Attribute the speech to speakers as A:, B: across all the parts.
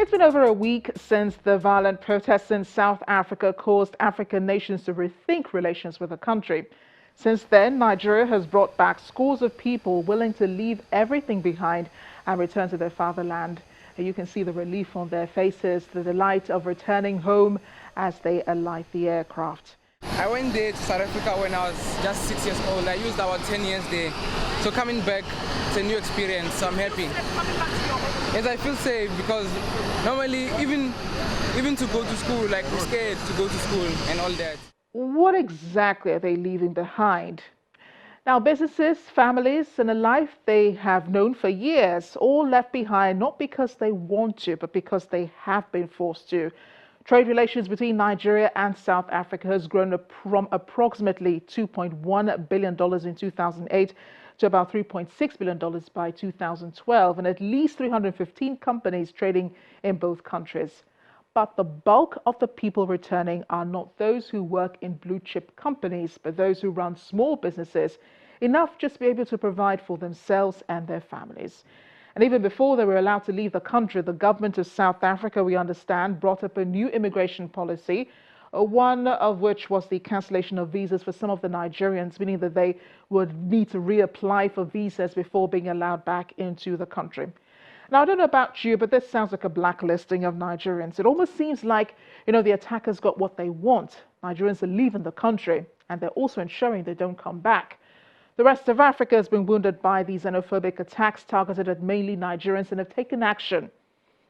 A: It's been over a week since the violent protests in South Africa caused African nations to rethink relations with the country. Since then, Nigeria has brought back scores of people willing to leave everything behind and return to their fatherland. And you can see the relief on their faces, the delight of returning home as they alight the aircraft.
B: I went there to South Africa when I was just 6 years old. I used about 10 years there. So coming back, it's a new experience, so I'm happy. Yes, I feel safe because normally even to go to school, like we're scared to go to school and all that.
A: What exactly are they leaving behind? Now, businesses, families, and a life they have known for years, all left behind, not because they want to, but because they have been forced to. Trade relations between Nigeria and South Africa has grown from approximately $2.1 billion in 2008 to about $3.6 billion by 2012, and at least 315 companies trading in both countries. But the bulk of the people returning are not those who work in blue chip companies, but those who run small businesses, enough just to be able to provide for themselves and their families. And even before they were allowed to leave the country, the government of South Africa, we understand, brought up a new immigration policy, one of which was the cancellation of visas for some of the Nigerians, meaning that they would need to reapply for visas before being allowed back into the country. Now, I don't know about you, but this sounds like a blacklisting of Nigerians. It almost seems like, the attackers got what they want. Nigerians are leaving the country, and they're also ensuring they don't come back. The rest of Africa has been wounded by these xenophobic attacks targeted at mainly Nigerians and have taken action.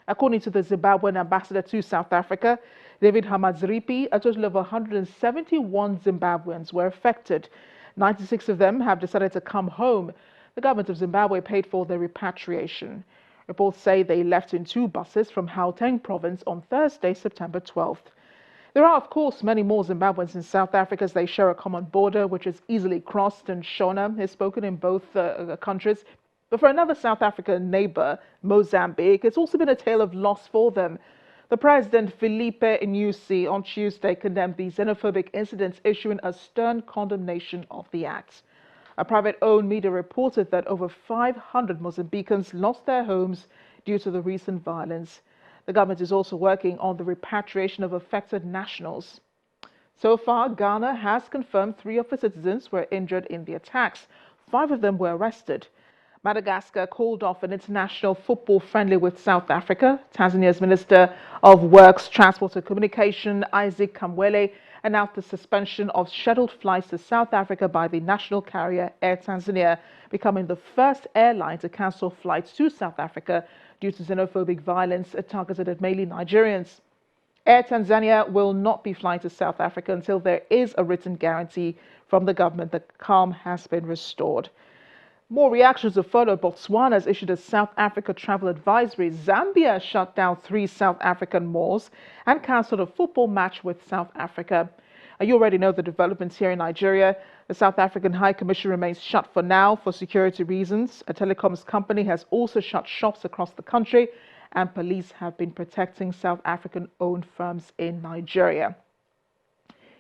A: According to the Zimbabwean ambassador to South Africa, David Hamadziripi, a total of 171 Zimbabweans were affected. 96 of them have decided to come home. The government of Zimbabwe paid for their repatriation. Reports say they left in 2 buses from Gauteng province on Thursday, September 12th. There are, of course, many more Zimbabweans in South Africa as they share a common border, which is easily crossed, and Shona is spoken in both countries. But for another South African neighbor, Mozambique, it's also been a tale of loss for them. The president, Filipe Nyusi, on Tuesday condemned the xenophobic incidents, issuing a stern condemnation of the act. A private-owned media reported that over 500 Mozambicans lost their homes due to the recent violence. The government is also working on the repatriation of affected nationals. So far, Ghana has confirmed 3 of its citizens were injured in the attacks. 5 of them were arrested. Madagascar called off an international football friendly with South Africa. Tanzania's Minister of Works, Transport and Communication, Isaac Kamwele, announced the suspension of scheduled flights to South Africa by the national carrier Air Tanzania, becoming the first airline to cancel flights to South Africa due to xenophobic violence targeted at mainly Nigerians. Air Tanzania will not be flying to South Africa until there is a written guarantee from the government that calm has been restored. More reactions have followed. Botswana has issued a South Africa travel advisory. Zambia shut down 3 South African malls and cancelled a football match with South Africa. You already know the developments here in Nigeria. The South African High Commission remains shut for now for security reasons. A telecoms company has also shut shops across the country, and police have been protecting South African-owned firms in Nigeria.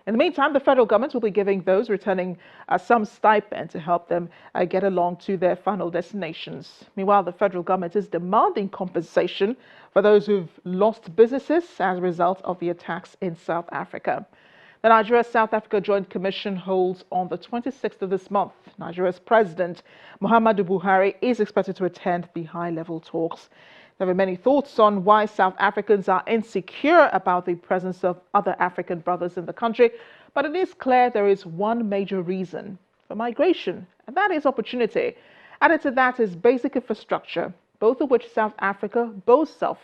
A: In the meantime, the federal government will be giving those returning some stipend to help them get along to their final destinations. Meanwhile, the federal government is demanding compensation for those who've lost businesses as a result of the attacks in South Africa. The Nigeria-South Africa Joint Commission holds on the 26th of this month. Nigeria's President, Muhammadu Buhari, is expected to attend the high-level talks. There are many thoughts on why South Africans are insecure about the presence of other African brothers in the country, but it is clear there is one major reason for migration, and that is opportunity. Added to that is basic infrastructure, both of which South Africa boasts of.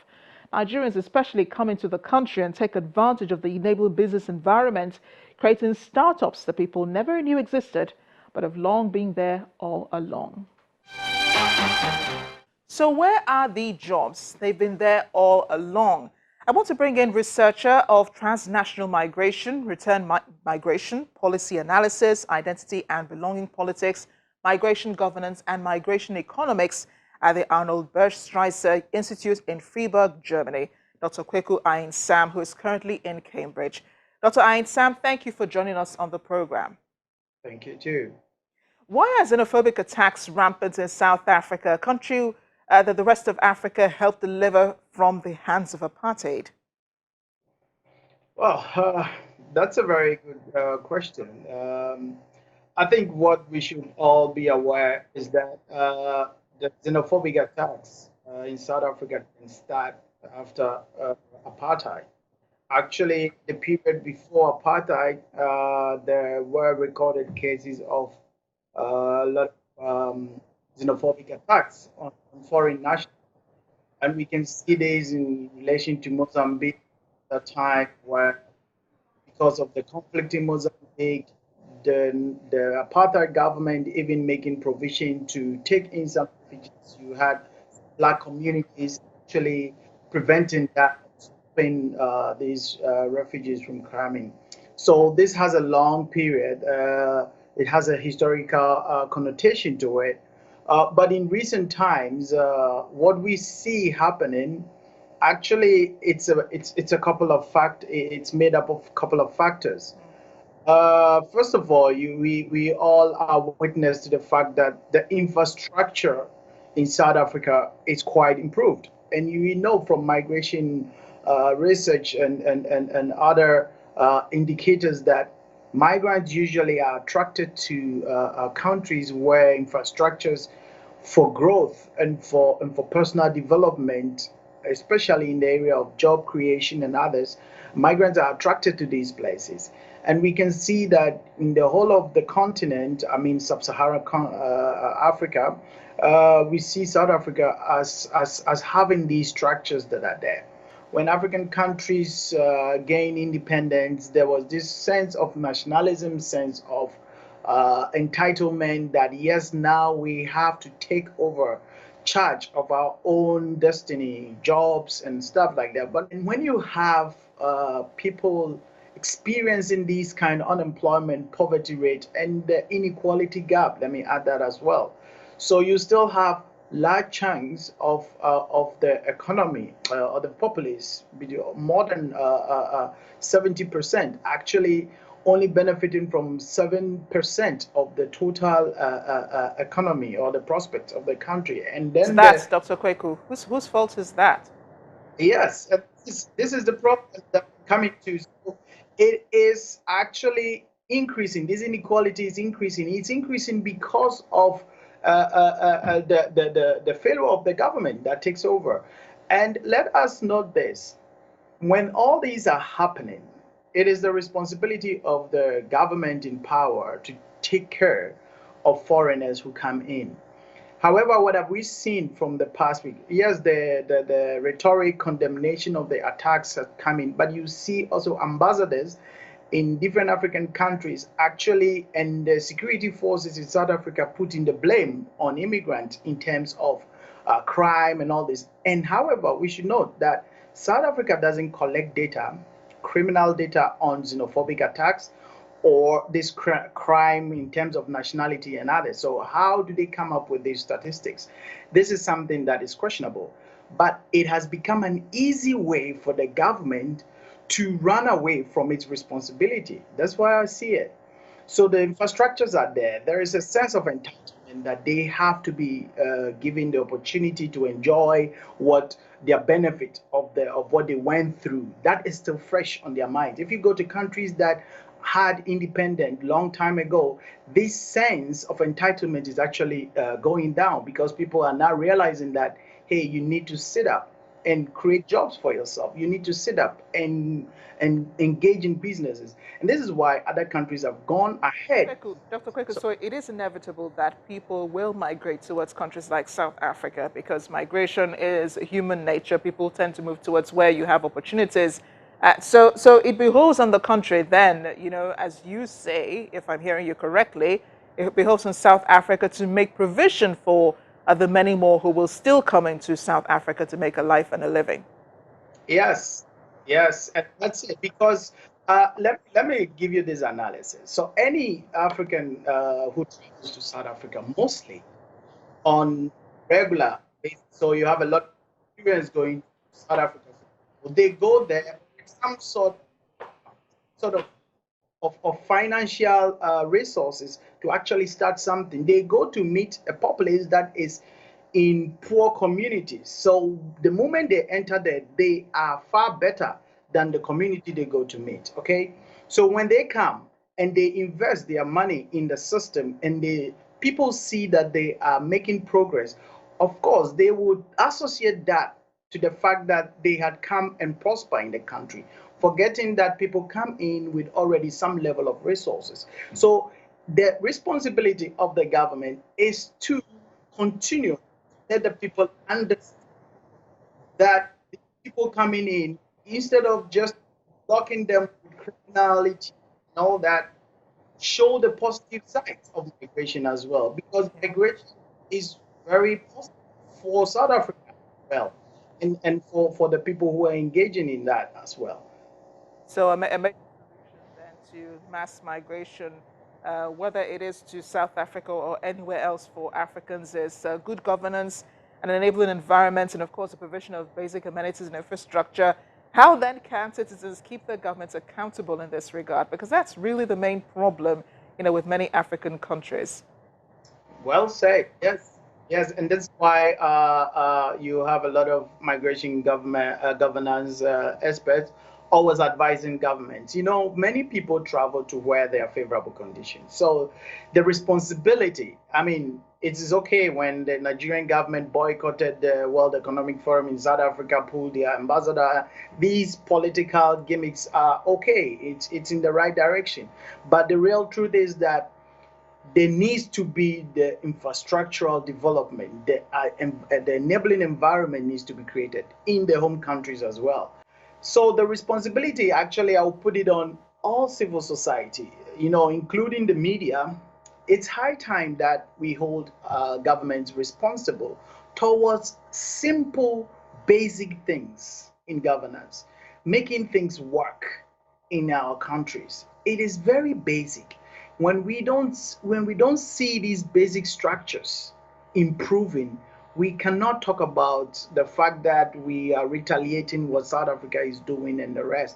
A: Nigerians especially come into the country and take advantage of the enabling business environment, creating startups that people never knew existed, but have long been there all along. So where are the jobs? They've been there all along. I want to bring in researcher of transnational migration, return migration, policy analysis, identity and belonging politics, migration governance and migration economics at the Arnold Bergstreiser Institute in Freiburg, Germany, Dr. Kweku Ayin-Sam, who is currently in Cambridge. Dr. Ayin-Sam, thank you for joining us on the program.
C: Thank you, too.
A: Why are xenophobic attacks rampant in South Africa, a country that the rest of Africa helped deliver from the hands of apartheid?
C: Well, that's a very good question. I think what we should all be aware is that the xenophobic attacks in South Africa can start after apartheid. Actually, the period before apartheid, there were recorded cases of a lot of xenophobic attacks on foreign nationals. And we can see this in relation to Mozambique, the time where, because of the conflict in Mozambique, the apartheid government even making provision to take in some refugees. You had black communities actually preventing that, stopping these refugees from coming. So this has a long period. It has a historical connotation to it. But in recent times, what we see happening, actually, it's a couple of it's made up of a couple of factors. First of all, we all are witness to the fact that the infrastructure in South Africa is quite improved. And you know from migration research and other indicators that migrants usually are attracted to countries where infrastructures for growth and for personal development, especially in the area of job creation and others, migrants are attracted to these places. And we can see that in the whole of the continent, I mean sub-Saharan Africa, we see South Africa as having these structures that are there. When African countries gained independence, there was this sense of nationalism, sense of entitlement that yes, now we have to take over charge of our own destiny, jobs, and stuff like that. But when you have people experiencing these kind of unemployment, poverty rate, and the inequality gap, let me add that as well. So you still have large chunks of the economy or the populace, more than 70%, actually only benefiting from 7% of the total economy or the prospects of the country. And
A: Is
C: then
A: that, Dr. Kweku? Whose fault is that?
C: yes, this is the problem that we're coming to. So it is actually increasing. This inequality is increasing. It's increasing because of the failure of the government that takes over. And let us note this: when all these are happening, it is the responsibility of the government in power to take care of foreigners who come in. However, what have we seen from the past week? Yes, the rhetoric condemnation of the attacks has come in, but you see also ambassadors in different African countries actually, and the security forces in South Africa putting the blame on immigrants in terms of crime and all this. And however, we should note that South Africa doesn't collect data, criminal data on xenophobic attacks or this crime in terms of nationality and others. So how do they come up with these statistics? This is something that is questionable, but it has become an easy way for the government to run away from its responsibility. That's why I see it. So the infrastructures are there. There is a sense of entitlement that they have to be given the opportunity to enjoy what their benefit of what they went through. That is still fresh on their mind. If you go to countries that had independent long time ago, this sense of entitlement is actually going down because people are now realizing that hey, you need to sit up and create jobs for yourself. You need to sit up and engage in businesses. And this is why other countries have gone ahead.
A: Dr. Kweku,
C: So
A: so it is inevitable that people will migrate towards countries like South Africa because migration is human nature. People tend to move towards where you have opportunities. So it behoves on the country then, as you say, if I'm hearing you correctly, it behoves on South Africa to make provision for the many more who will still come into South Africa to make a life and a living.
C: yes, yes, and that's it. Because let me give you this analysis. So any African who travels to South Africa, mostly on regular basis, so you have a lot of experience going to South Africa. They go there with some sort of financial resources to actually start something. They go to meet a populace that is in poor communities. So the moment they enter there, they are far better than the community they go to meet. Okay. So when they come and they invest their money in the system and people see that they are making progress, of course, they would associate that to the fact that they had come and prosper in the country, forgetting that people come in with already some level of resources. So the responsibility of the government is to continue to let the people understand that the people coming in, instead of just blocking them with criminality and all that, show the positive sides of migration as well, because migration is very positive for South Africa as well, and for the people who are engaging in that as well.
A: So a major solution then to mass migration, whether it is to South Africa or anywhere else for Africans, is good governance, an enabling environment, and of course the provision of basic amenities and infrastructure. How then can citizens keep their governments accountable in this regard? Because that's really the main problem, with many African countries.
C: Well said. Yes, yes, and that's why you have a lot of migration governance experts always advising governments. Many people travel to where there are favorable conditions. So the responsibility. I mean, it is okay when the Nigerian government boycotted the World Economic Forum in South Africa, pulled their ambassador. These political gimmicks are okay. It's in the right direction. But the real truth is that there needs to be the infrastructural development, the enabling environment needs to be created in the home countries as well. So the responsibility, actually, I'll put it on all civil society, including the media. It's high time that we hold governments responsible towards simple, basic things in governance, making things work in our countries. It is very basic. When we don't see these basic structures improving, we cannot talk about the fact that we are retaliating what South Africa is doing and the rest.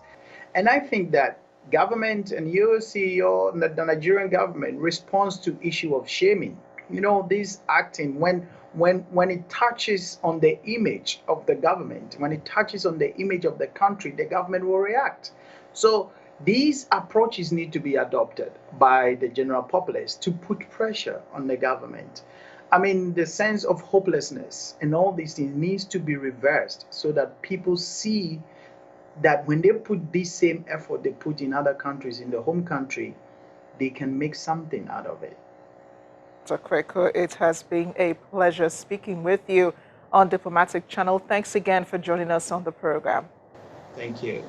C: And I think that government and you see the Nigerian government responds to issue of shaming. This acting when it touches on the image of the government, when it touches on the image of the country, the government will react. So these approaches need to be adopted by the general populace to put pressure on the government. I mean, the sense of hopelessness and all these things needs to be reversed so that people see that when they put this same effort they put in other countries, in the home country, they can make something out of it.
A: Dr. Kweko, it has been a pleasure speaking with you on Diplomatic Channel. Thanks again for joining us on the program.
C: Thank you.